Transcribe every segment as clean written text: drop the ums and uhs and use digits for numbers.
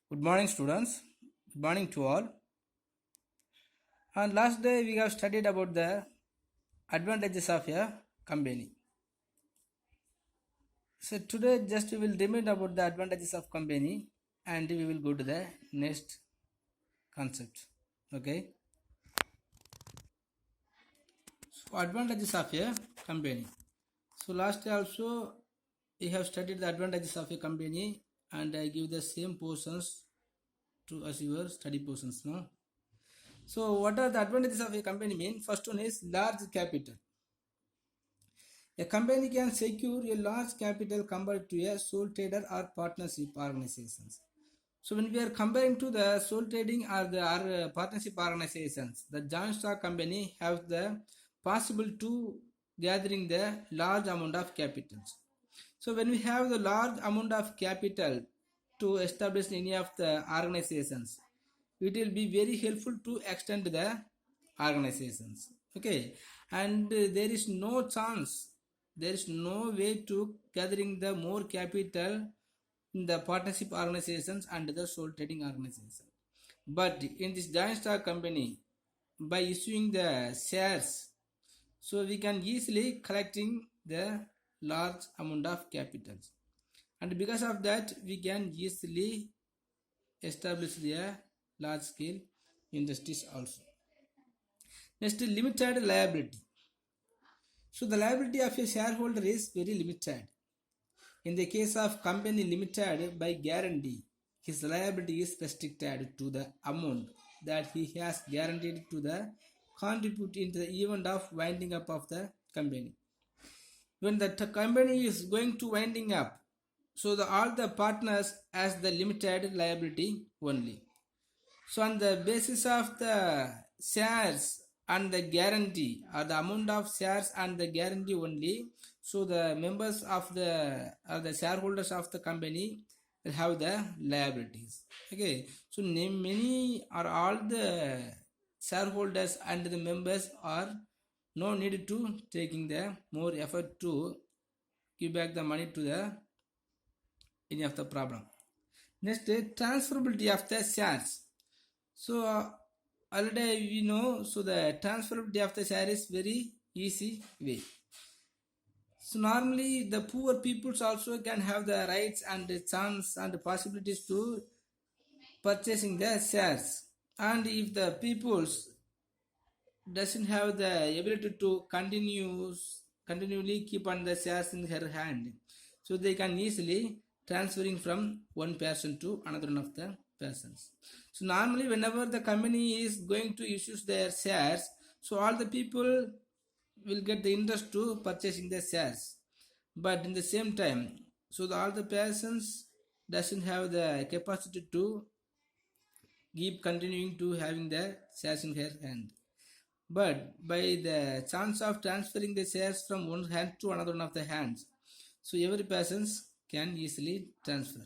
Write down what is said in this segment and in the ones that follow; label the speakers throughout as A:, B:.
A: Good morning, students. Good morning to all. And last day we have studied about the advantages of a company. So today just we will remind about the advantages of company and we will go to the next concept. Okay. So advantages of a company. So last day also we have studied the advantages of a company and I give the same portions to as your study portions. No. So what are the advantages of a company mean? First one is large capital. A company can secure a large capital compared to a sole trader or partnership organizations. So when we are comparing to the sole trading or the partnership organizations, the joint stock company has the possible to gathering the large amount of capitals. So when we have the large amount of capital to establish any of the organizations, it will be very helpful to extend the organizations. Okay, and there is no way to gathering the more capital in the partnership organizations and the sole trading organization. But in this joint stock company, by issuing the shares, so we can easily collecting the large amount of capitals, and because of that we can easily establish the large scale industries also. Next, limited liability. So the liability of a shareholder is very limited. In the case of company limited by guarantee, his liability is restricted to the amount that he has guaranteed to the contribute in the event of winding up of the company. When the company is going to winding up, so all the partners has the limited liability only. So on the basis of the shares and the guarantee or the amount of shares and the guarantee only, so the members of the shareholders of the company will have the liabilities. Okay, so many or all the shareholders and the members are no need to taking the more effort to give back the money to the any of the problem. Next, transferability of the shares. So already we know, so the transferability of the share is very easy way. So normally the poor peoples also can have the rights and the chance and the possibilities to purchasing the shares. And if the peoples doesn't have the ability to continually keep on the shares in her hand, so they can easily transferring from one person to another one of the persons. So normally whenever the company is going to issue their shares, so all the people will get the interest to purchasing the shares, but in the same time, so all the persons doesn't have the capacity to keep continuing to having the shares in her hand. But by the chance of transferring the shares from one hand to another one of the hands, so every person can easily transfer.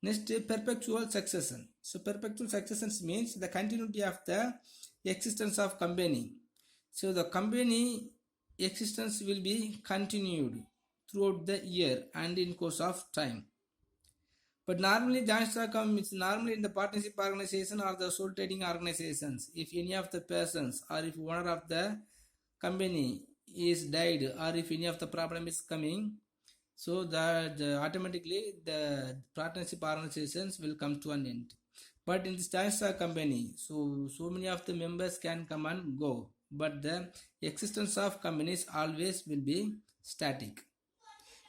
A: Next, perpetual succession. So perpetual succession means the continuity of the existence of company. So the company existence will be continued throughout the year and in course of time. But normally joint stock is normally in the partnership organization or the sole trading organizations. If any of the persons or if owner of the company is died or if any of the problem is coming, so that automatically the partnership organizations will come to an end. But in this joint stock company, so many of the members can come and go, but the existence of companies always will be static.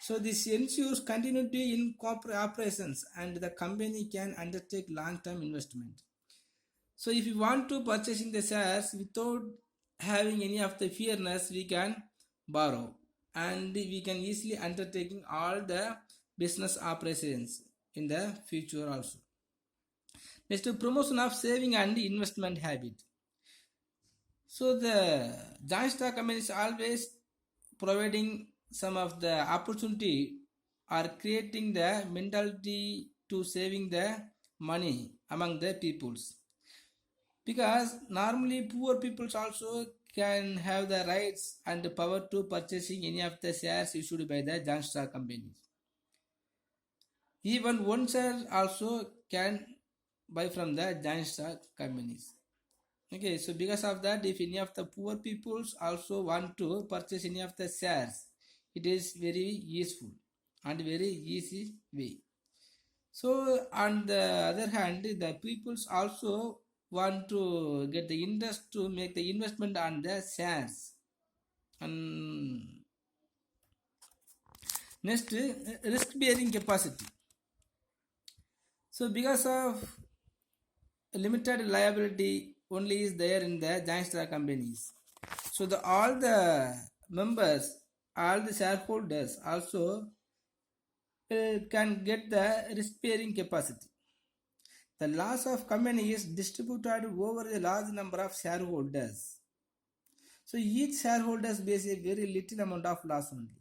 A: So this ensures continuity in corporate operations and the company can undertake long-term investment. So if you want to purchasing the shares without having any of the fearness, we can borrow and we can easily undertaking all the business operations in the future also. Next, promotion of saving and investment habit. So the joint stock company is always providing some of the opportunity or creating the mentality to saving the money among the peoples, because normally poor peoples also can have the rights and the power to purchasing any of the shares issued by the joint stock companies. Even one share also can buy from the giant stock companies. Okay, so because of that, if any of the poor peoples also want to purchase any of the shares, it is very useful and very easy way. So on the other hand, the peoples also want to get the interest to make the investment on the shares. And next, risk bearing capacity. So because of limited liability only is there in the giant stock companies. So all the members, all the shareholders also can get the risk bearing capacity. The loss of company is distributed over a large number of shareholders. So each shareholders bears a very little amount of loss only.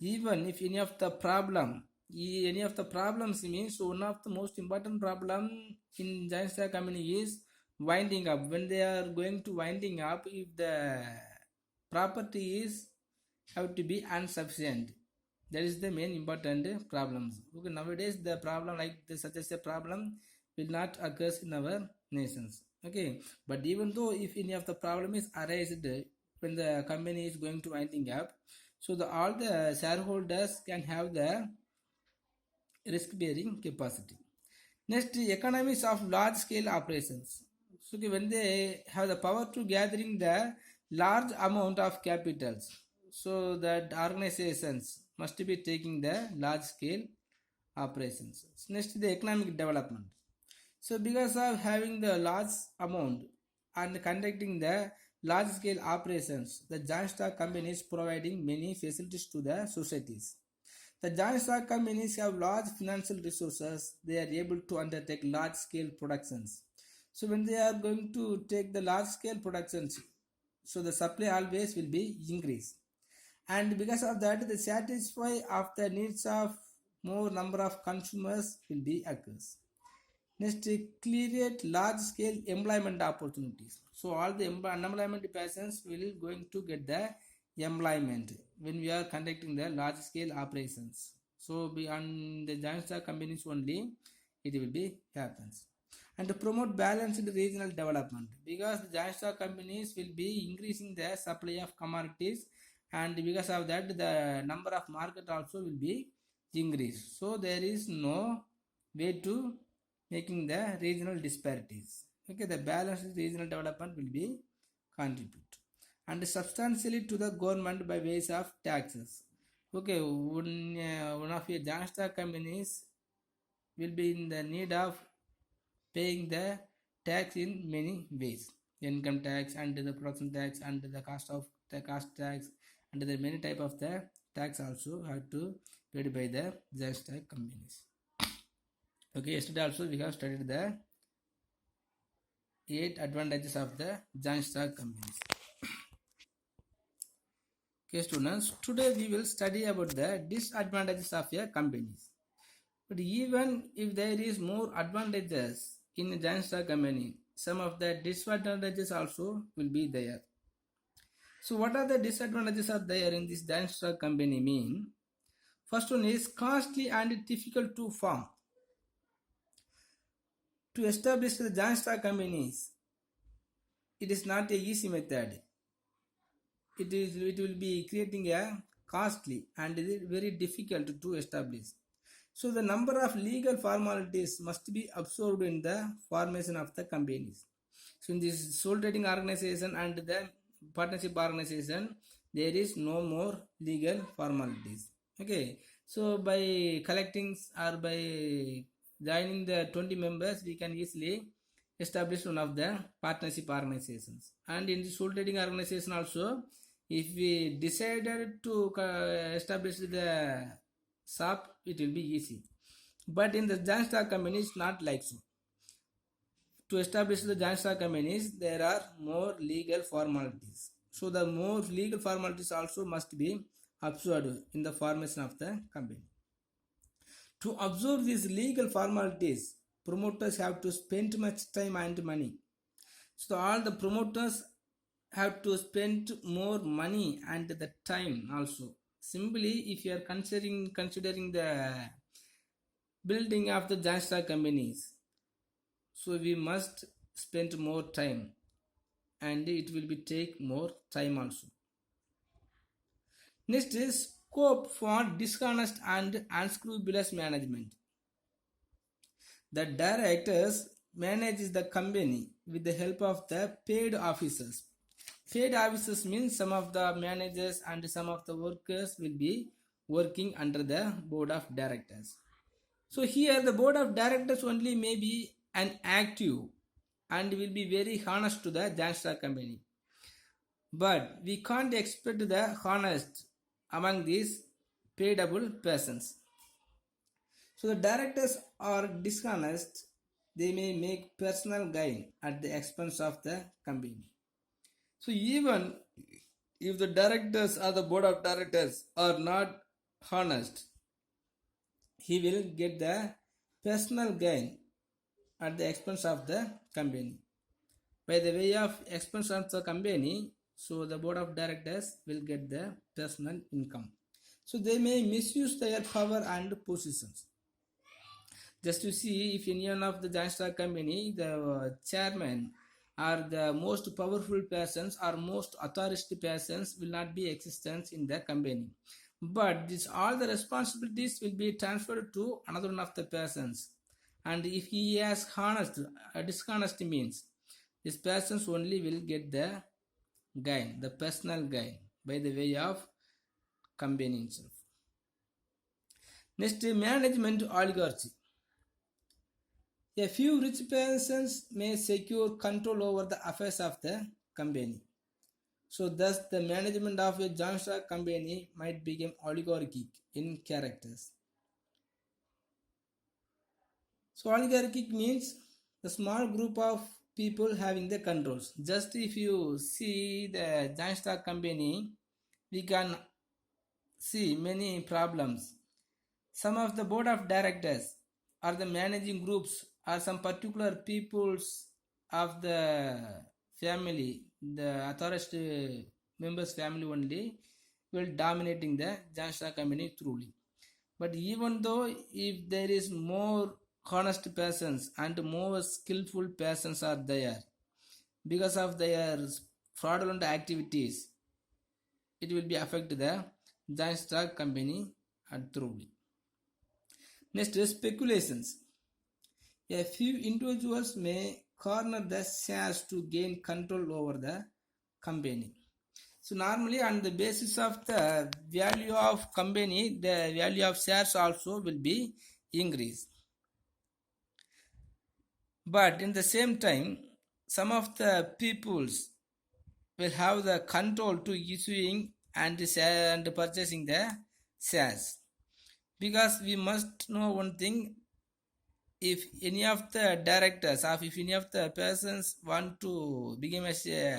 A: Even if any of the problems means one of the most important problem in giant stock company is winding up. When they are going to winding up, if the property is have to be insufficient, that is the main important problems. Okay, nowadays the problem like this, such as a problem will not occur in our nations. Okay, but even though if any of the problem is arised when the company is going to winding up, so all the shareholders can have the risk bearing capacity. Next, economies of large scale operations. So when they have the power to gathering the large amount of capitals, so that organizations must be taking the large scale operations. Next, the economic development. So because of having the large amount and conducting the large scale operations, the joint stock companies providing many facilities to the societies. The joint stock companies have large financial resources. They are able to undertake large scale productions. So when they are going to take the large scale productions, so the supply always will be increased. And because of that, the satisfy of the needs of more number of consumers will be occurs. Next, create large scale employment opportunities. So all the unemployment persons will going to get the employment when we are conducting the large scale operations. So beyond the giant stock companies only, it will be happens. And to promote balanced regional development, because the giant stock companies will be increasing the supply of commodities, and because of that the number of market also will be increased. So there is no way to making the regional disparities. Okay, the balanced regional development will be contribute and substantially to the government by ways of taxes. Okay, one of your giant stock companies will be in the need of paying the tax in many ways, income tax and the production tax and the cost of the cost tax, and the many type of the tax also have to paid by the giant stock companies. Okay, yesterday also we have studied the 8 advantages of the giant stock companies. Okay students, today we will study about the disadvantages of a companies. But even if there is more advantages in a giant stock company, some of the disadvantages also will be there. So what are the disadvantages are there in this giant stock company mean? First one is costly and difficult to form. To establish the giant stock companies, it is not a easy method. It will be creating a costly and very difficult to establish. So the number of legal formalities must be absorbed in the formation of the companies. So in this sole trading organization and the partnership organization, there is no more legal formalities. Okay, so by collecting or by joining the 20 members, we can easily establish one of the partnership organizations. And in the sole trading organization also, if we decided to establish the shop, it will be easy. But in the giant stock companies, not like so. To establish the giant stock companies, there are more legal formalities. So the more legal formalities also must be observed in the formation of the company. To observe these legal formalities, promoters have to spend much time and money. So all the promoters have to spend more money and the time also. Simply, if you are considering the building of the giant stock companies, so we must spend more time, and it will be take more time also. Next is scope for dishonest and unscrupulous management. The directors manage the company with the help of the paid officers. Paid officers means some of the managers and some of the workers will be working under the board of directors. So here the board of directors only may be an active and will be very honest to the Giant Star company. But we can't expect the honest among these paidable persons. So the directors are dishonest, they may make personal gain at the expense of the company. So even if the directors or the board of directors are not honest, he will get the personal gain at the expense of the company. By the way of expense of the company, so the board of directors will get the personal income. So they may misuse their power and positions. Just to see if any one of the Giant Star company, the chairman or the most powerful persons or most authoritative persons will not be existence in the company. But this all the responsibilities will be transferred to another one of the persons. And if he has honest, dishonest means, this persons only will get the gain, the personal gain by the way of company itself. Next, management oligarchy. A few rich persons may secure control over the affairs of the company. So thus the management of a Giant Star company might become oligarchic in characters. So oligarchic means the small group of people having the controls. Just if you see the Giant Star company, we can see many problems. Some of the board of directors or the managing groups or some particular peoples of the family, the authority members family only will dominating the Giant Star company truly. But even though if there is more honest persons and more skillful persons are there, because of their fraudulent activities, it will be affect the Giant Star company truly. Next is speculations. A few individuals may corner the shares to gain control over the company. So normally on the basis of the value of company, the value of shares also will be increased. But in the same time, some of the peoples will have the control to issuing and purchasing the shares. Because we must know one thing, if any of the directors or if any of the persons want to become as a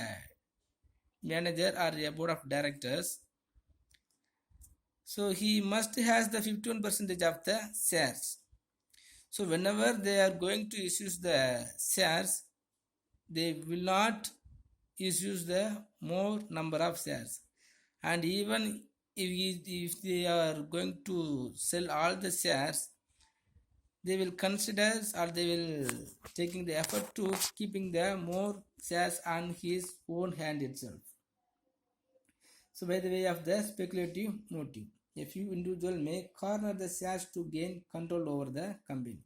A: manager or a board of directors, so he must has the 51% of the shares. So whenever they are going to issue the shares, they will not issue the more number of shares. And even if they are going to sell all the shares, they will consider or they will taking the effort to keeping the more shares on his own hand itself. So by the way of the speculative motive, a few individuals may corner the shares to gain control over the company.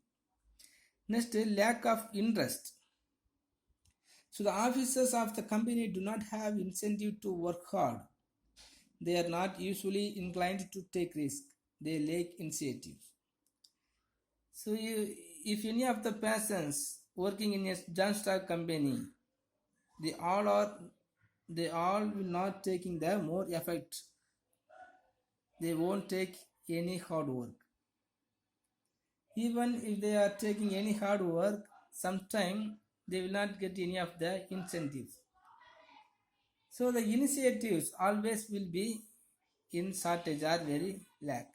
A: Next, lack of interest. So the officers of the company do not have incentive to work hard. They are not usually inclined to take risk. They lack initiative. So if any of the persons working in a Giant Star company, they all will not taking the more effort. They won't take any hard work. Even if they are taking any hard work, sometime they will not get any of the incentives. So the initiatives always will be in shortage or very lack.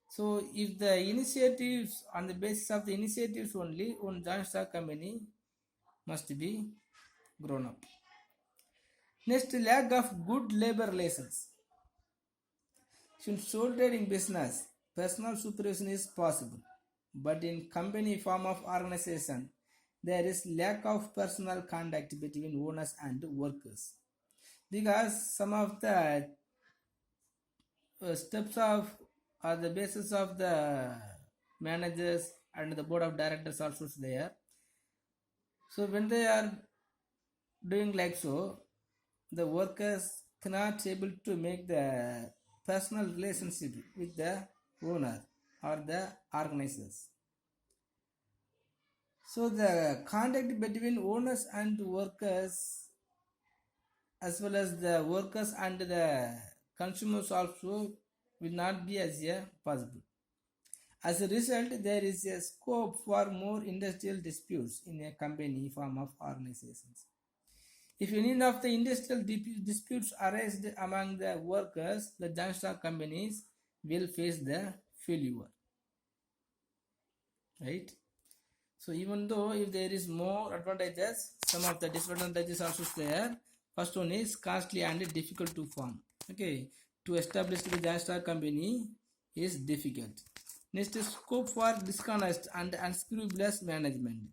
A: So if the initiatives, on the basis of the initiatives only, one Giant Star company must be grown up. Next, lack of good labor relations. In sole trading business, personal supervision is possible, but in company form of organization, there is lack of personal contact between owners and workers, because some of the steps of or the basis of the managers and the board of directors also is there. So when they are doing like so, the workers cannot able to make the personal relationship with the owner or the organizers. So the contact between owners and workers, as well as the workers and the consumers also, will not be as possible. As a result, there is a scope for more industrial disputes in a company form of organizations. If any of the industrial disputes arise among the workers, the joint stock companies will face the failure. Right? So even though if there is more advantages, some of the disadvantages also there. First one is costly and difficult to form. Okay, to establish the joint stock company is difficult. Next is scope for dishonest and unscrupulous management.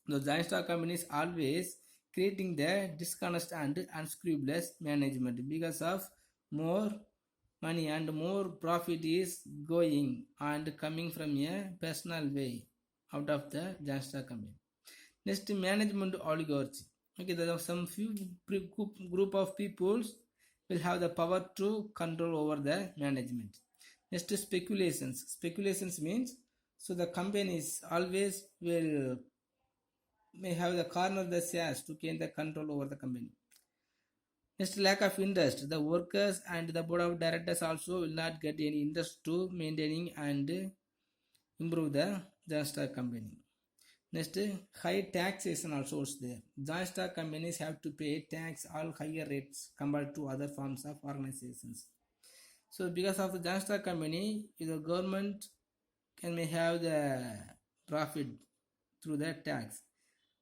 A: The joint stock company is always creating the dishonest and unscrupulous management, because of more money and more profit is going and coming from a personal way out of the joint stock company. Next, management oligarchy. Okay, there are some few group of people will have the power to control over the management. Next, speculations. Speculations means, so the companies always will may have the corner the shares to gain the control over the company. Next, lack of interest. The workers and the board of directors also will not get any interest to maintaining and improve the joint stock company. Next, high taxation also is there. Joint stock companies have to pay tax all higher rates compared to other forms of organizations. So because of the joint stock company, the government may have the profit through the tax,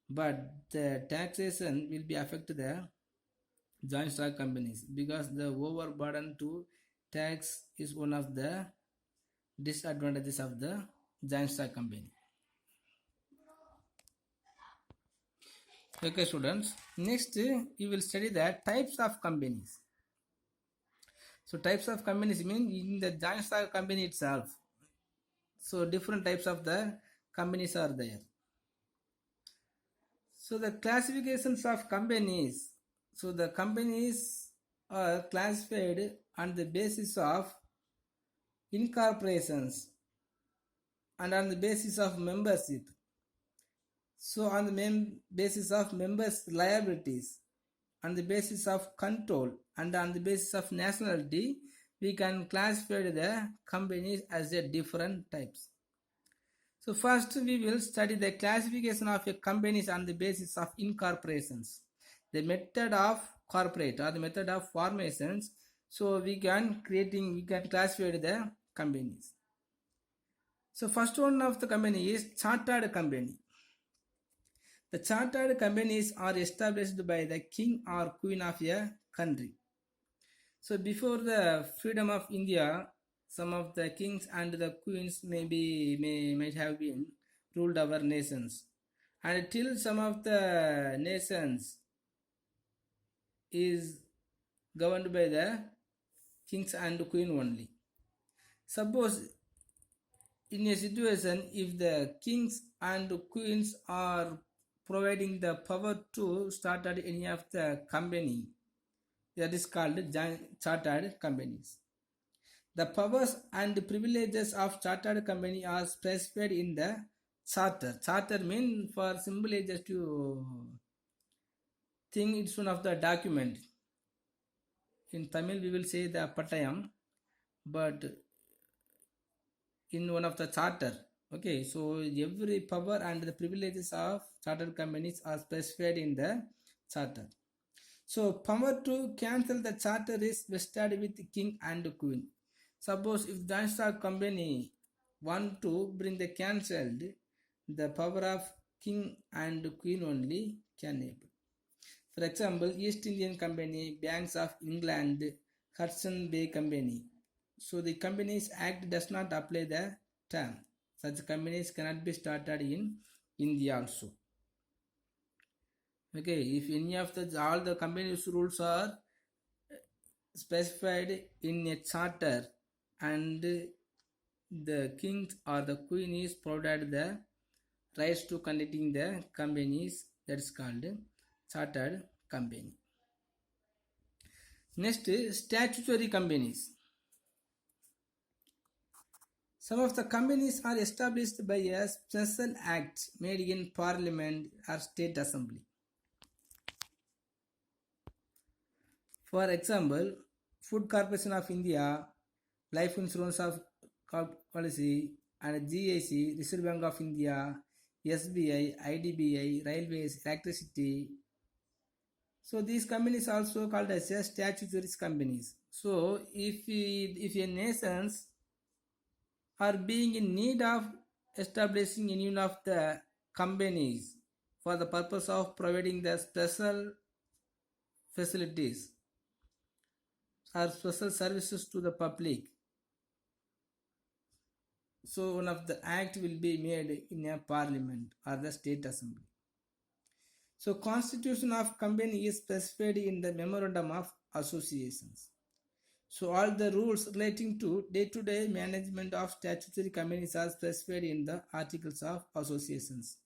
A: but the taxation will be affect the joint stock companies, because the overburden to tax is one of the disadvantages of the joint stock company. Okay students, next you will study the types of companies. So types of companies mean in the joint stock company itself, so different types of the companies are there. So the classifications of companies, so the companies are classified on the basis of incorporations and on the basis of membership. So on the basis of members' liabilities, on the basis of control, and on the basis of nationality, we can classify the companies as a different types. So first we will study the classification of a companies on the basis of incorporations, the method of corporate or the method of formations. So we can classify the companies. So first one of the company is chartered company. The chartered companies are established by the king or queen of a country. So before the freedom of India, some of the kings and the queens might have been ruled our nations, and till some of the nations is governed by the kings and queen only. Suppose in a situation if the kings and queens are providing the power to start at any of the company, that is called chartered companies. The powers and privileges of chartered company are specified in the charter. Charter means, for simple just to think, it's one of the document. In Tamil we will say the Pattayam, but in one of the charter. Okay, so every power and the privileges of chartered companies are specified in the charter. So power to cancel the charter is vested with the king and queen. Suppose if joint stock company want to bring the cancelled, the power of king and queen only can able. For example, East Indian Company, Banks of England, Hudson Bay Company. So the Companies Act does not apply the term. Such companies cannot be started in India also. Okay, if any of the all the company's rules are specified in a charter and the king or the queen is provided the rights to conducting the companies, that's called chartered company. Next, statutory companies. Some of the companies are established by a special act made in parliament or state assembly. For example, Food Corporation of India, Life Insurance of Policy, and GIC, Reserve Bank of India, SBI, IDBI, Railways, Electricity. So these companies also called as statutory companies. So if a nations are being in need of establishing any one of the companies for the purpose of providing the special facilities or special services to the public, so one of the act will be made in a parliament or the state assembly. So constitution of company is specified in the memorandum of associations. So all the rules relating to day-to-day management of statutory companies are specified in the articles of associations.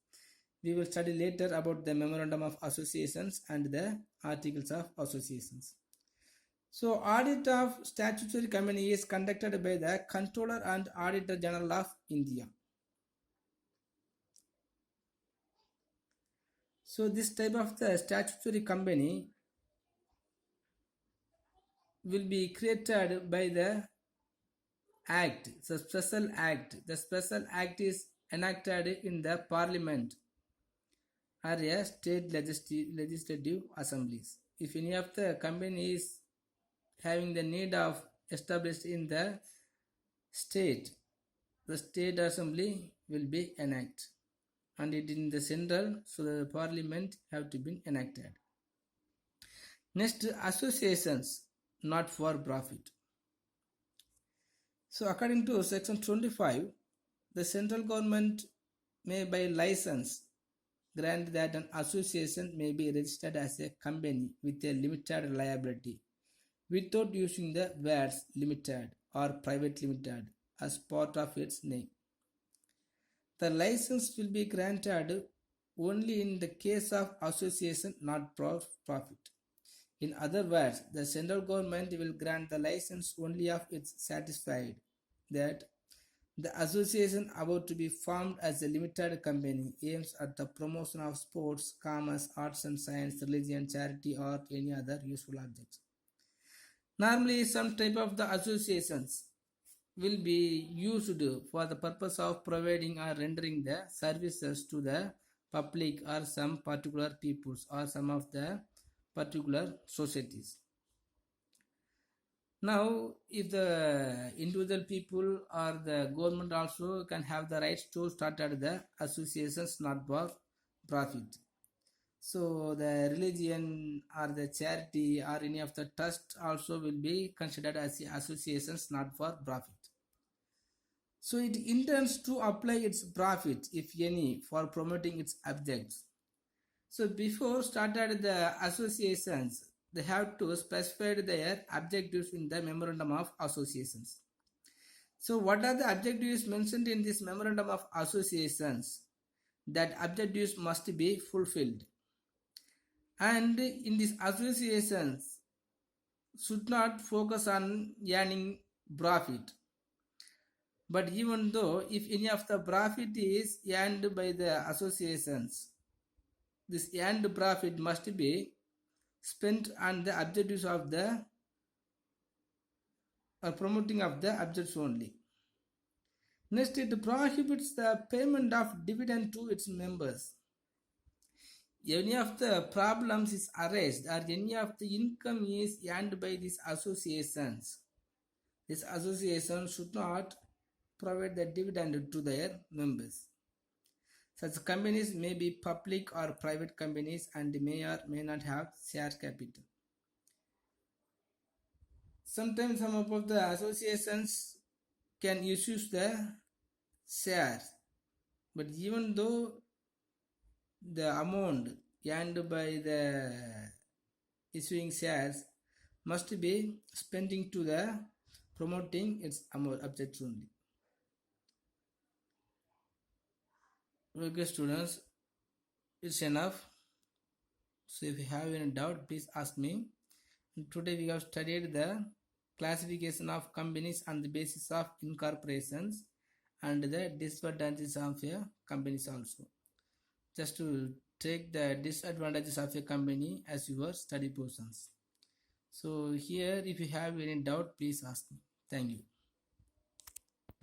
A: We will study later about the memorandum of associations and the articles of associations. So audit of statutory company is conducted by the Controller and Auditor General of India. So this type of the statutory company will be created by the act, the special act. The special act is enacted in the parliament or a state legislative assemblies. If any of the company is having the need of established in the state assembly will be enacted, and it in the central, so the parliament have to be enacted. Next, associations not for profit. So according to section 25, the central government may by license grant that an association may be registered as a company with a limited liability without using the words limited or private limited as part of its name. The license will be granted only in the case of association not for profit. In other words, the central government will grant the license only if it's satisfied that the association about to be formed as a limited company aims at the promotion of sports, commerce, arts and science, religion, charity, or any other useful objects. Normally, some type of the associations will be used for the purpose of providing or rendering the services to the public or some particular peoples or some of the particular societies. Now, if the individual people or the government also can have the rights to start at the associations not for profit. So the religion or the charity or any of the trust also will be considered as associations not for profit. So it intends to apply its profit, if any, for promoting its objects. So before started the associations, they have to specify their objectives in the memorandum of associations. So what are the objectives mentioned in this memorandum of associations? That objectives must be fulfilled. And in these associations should not focus on earning profit. But even though if any of the profit is earned by the associations, this earned profit must be spent on the objectives of the promoting of the objects only. Next, it prohibits the payment of dividend to its members. Any of the problems is arised or any of the income is earned by these associations, this association should not provide the dividend to their members. Such companies may be public or private companies and may or may not have share capital. Sometimes some of the associations can issue the shares, but even though the amount earned by the issuing shares must be spending to the promoting its objects only. Okay, students, it's enough. So if you have any doubt, please ask me. Today we have studied the classification of companies on the basis of incorporations and the disadvantages of a companies also. Just to take the disadvantages of a company as your study portions. So here if you have any doubt, please ask me. Thank you.